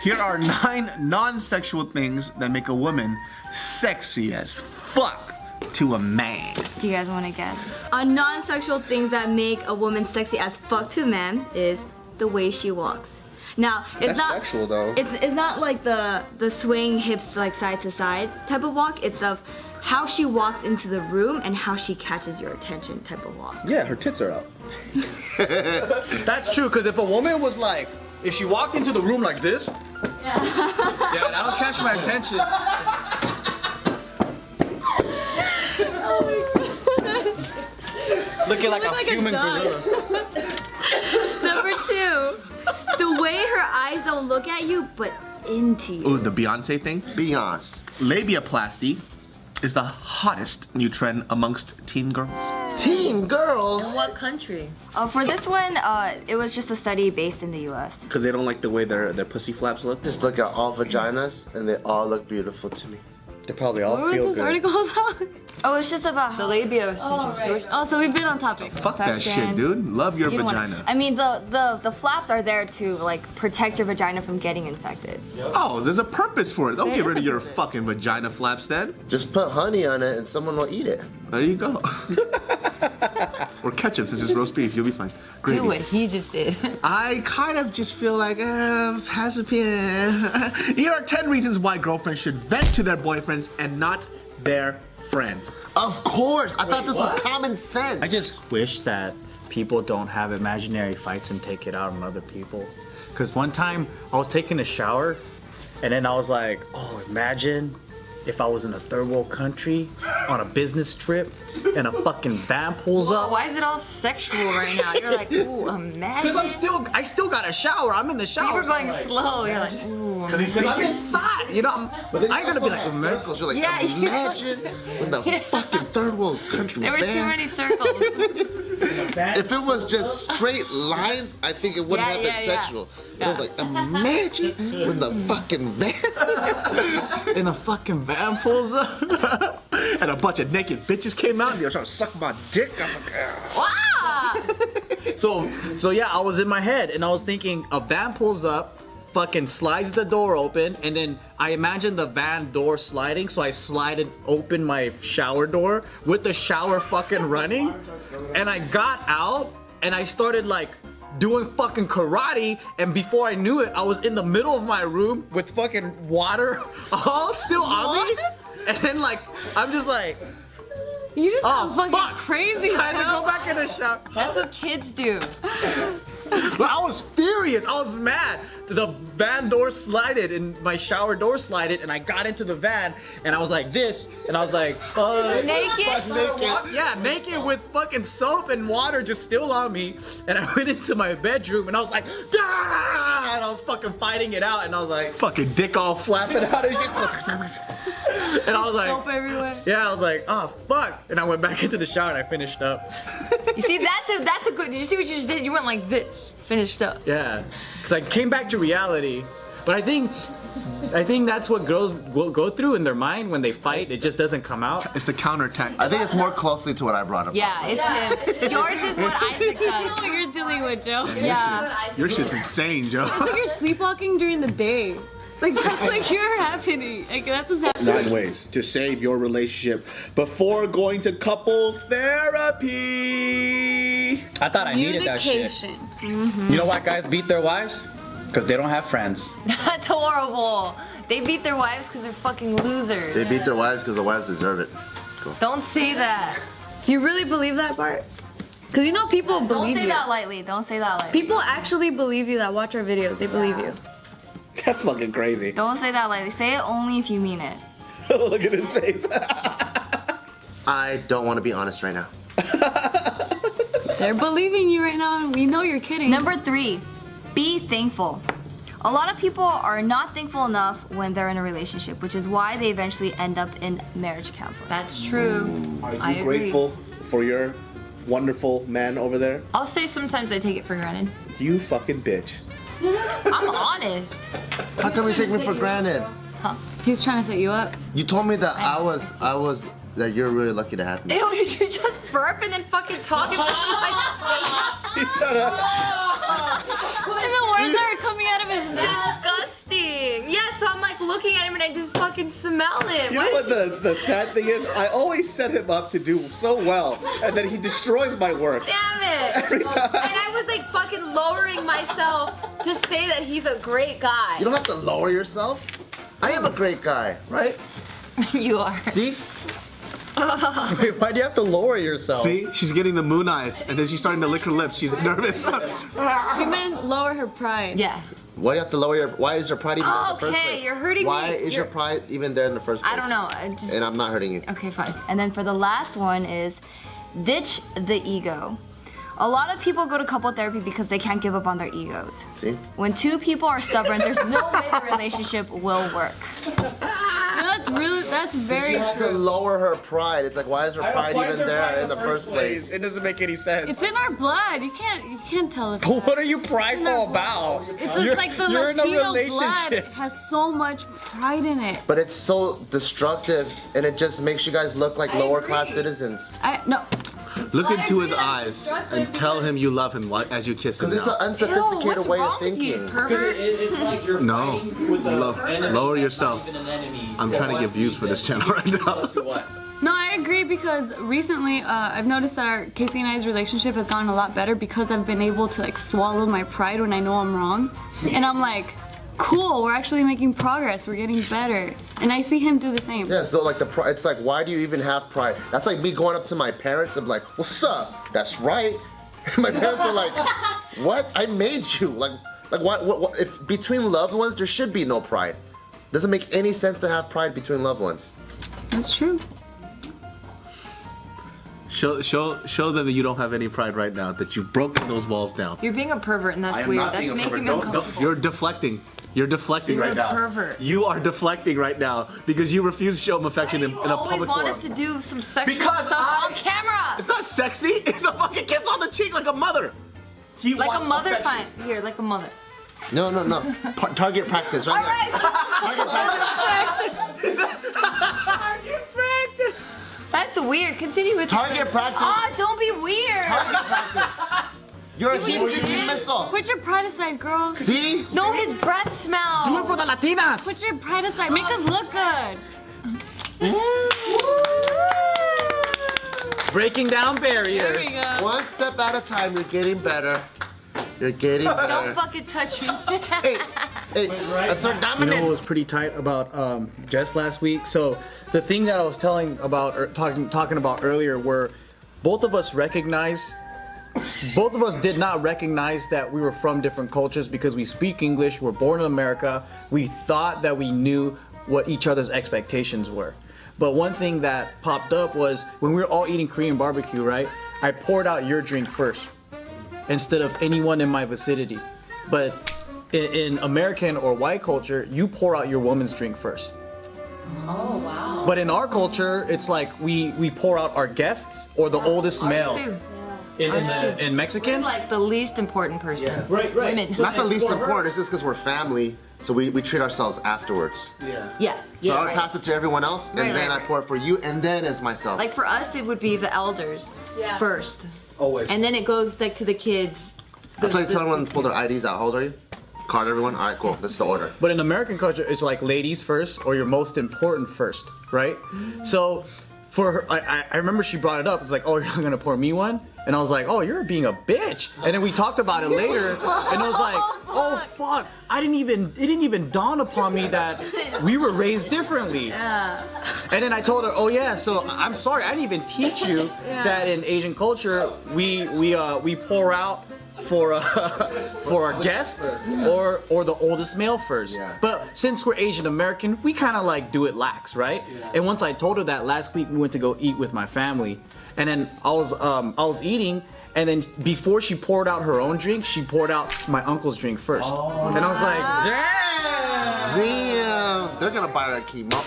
Here are 9 non-sexual things that make a woman sexy as fuck to a man. Do you guys want to guess? Non-sexual things that make a woman sexy as fuck to a man is the way she walks. Now, it's That's not sexual though. It's not like the swaying hips like side to side type of walk. It's of how she walks into the room and how she catches your attention type of walk. Yeah, her tits are out. That's true, because if a woman was like, if she walked into the room like this, yeah, that'll catch my attention. Oh my god. Looking like a human gorilla. Number 2, the way her eyes don't look at you, but into you. Ooh, the Beyonce thing? Beyonce. Labiaplasty is the hottest new trend amongst teen girls. Teen girls? What country? For this one, it was just a study based in the US. Because they don't like the way their pussy flaps look. Just look at all vaginas and they all look beautiful to me. They probably all What feel was this good. article about? Oh, it's just about The labia syndrome. Oh, so we've been on topic. Fuck that shit, Infection. dude. Love your You don't vagina. I mean, the flaps are there to like protect your vagina from getting infected. Oh, there's a purpose for it. Don't There get is rid a of your purpose. fucking vagina flaps then. Just put honey on it and someone will eat it. There you go. Or ketchup, this is roast beef. You'll be fine. Gravy. Do what he just did. I kind of just feel like, pass a pin. Here are 10 reasons why girlfriends should vent to their boyfriends and not their friends. Of course! I thought this was common sense. I just wish that people don't have imaginary fights and take it out on other people. Because one time I was taking a shower and then I was like, oh, imagine if I was in a third world country on a business trip and a fucking van pulls up. Why is it all sexual right now? You're like, ooh, imagine. Because I still got a shower. I'm in the shower. You were going slow. You're like, ooh. Because I'm fat, you know. I gotta be like, imagine. Circles, you're like, Yeah, you- imagine when the fucking third world country There were too van. many circles. If it was just straight lines, I think it wouldn't Yeah, have been yeah, yeah. sexual. It was like, imagine when the fucking van. And the fucking van pulls up. And a bunch of naked bitches came out and they were trying to suck my dick. I was like, Wow. So yeah, I was in my head and I was thinking a van pulls up, fucking slides the door open, and then I imagine the van door sliding, so I slided open my shower door with the shower fucking running, and I got out and I started like doing fucking karate, and before I knew it, I was in the middle of my room with fucking water all still on me, and then like I'm just like, You just oh sound fucking fuck, crazy. So I had to bro. go back in the shower. That's what kids do. But I was furious. I was mad. The van door slided and my shower door slided and I got into the van and I was like this and I was like Naked? naked. Yeah, naked with fucking soap and water just still on me. And I went into my bedroom and I was like, "Dah!" And I was fucking fighting it out and I was like, fucking dick all flapping out and shit. and I was like, Soap everywhere. yeah, I was like, oh fuck. And I went back into the shower and I finished up. You see, that's a good. Did you see what you just did? You went like this, finished up. Yeah, because I came back to reality. But I think that's what girls will go through in their mind when they fight. It just doesn't come out. It's the counterattack. I think it's more closely to what I brought up. Yeah, it's him. Yours is what Isaac That's does. what you're dealing with, Joe. Yeah. Your shit's insane, Joe. It's like you're sleepwalking during the day. Like that's like you're happening. Like that's what's happening. 9 ways to save your relationship before going to couples therapy. I thought I needed that shit. You know why guys beat their wives? Because they don't have friends. That's horrible. They beat their wives because they're fucking losers. They beat their wives because the wives deserve it. Don't say that. You really believe that, Bart? Because you know people Don't believe say you. that lightly. Don't say that lightly. People actually believe you that watch our videos. They believe you. That's fucking crazy. Don't say that lightly. Say it only if you mean it. Look at his face. I don't want to be honest right now. They're believing you right now, and we know you're kidding. Number 3, be thankful. A lot of people are not thankful enough when they're in a relationship, which is why they eventually end up in marriage counseling. That's true. Are you I agree. grateful for your wonderful man over there? I'll say sometimes I take it for granted. You fucking bitch. I'm honest. How come you take me for granted? He's trying to set you up. You told me that I was that you're really lucky to have me. Ew, did you just burp and then fucking talk about He's trying to... And the words that are coming out of his mouth. disgusting. fucking smell it. You know what the sad thing is? I always set him up to do so well, and then he destroys my work. Damn it! Every time. And I was like fucking lowering myself to say that he's a great guy. You don't have to lower yourself. I am a great guy, right? You are. See? Wait, why do you have to lower yourself? See, she's getting the moon eyes, and then she's starting to lick her lips. She's nervous. She meant lower her pride. Yeah. Why do you have to lower your? Why is your pride even there in the first Okay, place? you're hurting Why me. is your pride even there in the first place? I don't know. I just. And I'm not hurting you. Okay, fine. And then for the last one is ditch the ego. A lot of people go to couple therapy because they can't give up on their egos. See? When two people are stubborn, there's no way the relationship will work. That's very You have to true. lower her pride. It's like, why is her pride even there in the first place? It doesn't make any sense. It's in our blood. You can't tell us. What are you prideful about? It's just like the you're in a Latino blood relationship. has so much pride in it. But it's so destructive, and it just makes you guys look like lower class agree. citizens. No. Look I into agree, his that's eyes destructive and tell him you love him as you kiss him Because it's an now. unsophisticated what's way wrong of with you, thinking. pervert? It's like you're No. fighting with a enemy, Lower but yourself. not even an enemy. I'm trying to get views for this channel right now. To what? No, I agree because recently I've noticed that our Casey and I's relationship has gotten a lot better because I've been able to like swallow my pride when I know I'm wrong. And I'm like, cool, we're actually making progress, we're getting better. And I see him do the same. Yeah, so like the pride, it's like, why do you even have pride? That's like me going up to my parents and be like, what's up? That's right. My parents are like, what? I made you. Like what? If between loved ones, there should be no pride. Doesn't make any sense to have pride between loved ones. That's true. Show them that you don't have any pride right now, that you've broken those walls down. You're being a pervert, and I that's am weird. not That's being a making pervert. me Don't- uncomfortable. You're deflecting. You're deflecting You're right a now. pervert. You are deflecting right now because you refuse to show him affection in You a always public want forum. us to do some sexual Because stuff on camera. It's not sexy. It's a fucking kiss on the cheek like a mother. He Like a wants mother, affection. fine. Here, like a mother. No. Target practice, right? All right. Target practice. That's weird. Continue with Target practice. Oh, don't be weird. Target practice. You're a heat-seeking missile. Put your pride aside, girl. See? No, his breath smells. Do it for the Latinas. Put your pride aside. Make us look good. Breaking down There barriers. we go. One step at a time, you're getting better. You're getting Don't better. fucking touch me. Hey, assert You dominance. know what was pretty tight about Jess last week? So the thing that I was telling about or talking about earlier were both of us did not recognize that we were from different cultures because we speak English, we're born in America. We thought that we knew what each other's expectations were. But one thing that popped up was when we were all eating Korean barbecue, right? I poured out your drink first instead of anyone in my vicinity. But in American or white culture, you pour out your woman's drink first. Oh, wow. But in our culture, it's like we pour out our guests or the oldest male. Ours too. In Mexican? Like the least important person. Right. Women. Not the least important, it's just because we're family, so we treat ourselves afterwards. Yeah. So I would right. pass it to everyone else, and Right, then right, I pour it for you, and then as myself. Like for us, it would be the elders first. Always. And then it goes like to the kids. That's why you tell everyone to pull their IDs out. How old are you? Card everyone? Alright, cool. This is the order. But in American culture, it's like ladies first or your most important first, right? So for her, I remember she brought it up. It's like, oh, you're not gonna pour me one? And I was like, oh, you're being a bitch. And then we talked about it later, and I was like, oh fuck, it didn't even dawn upon me that we were raised differently. Yeah. And then I told her, oh yeah, so I'm sorry, I didn't even teach you that in Asian culture we pour out for our guests or the oldest male first. Yeah. But since we're Asian American, we kind of like do it lax, right? Yeah. And once I told her that last week, we went to go eat with my family, and then I was eating, and then before she poured out her own drink, she poured out my uncle's drink first, and I was like, damn. Damn! They're gonna buy her a kimo.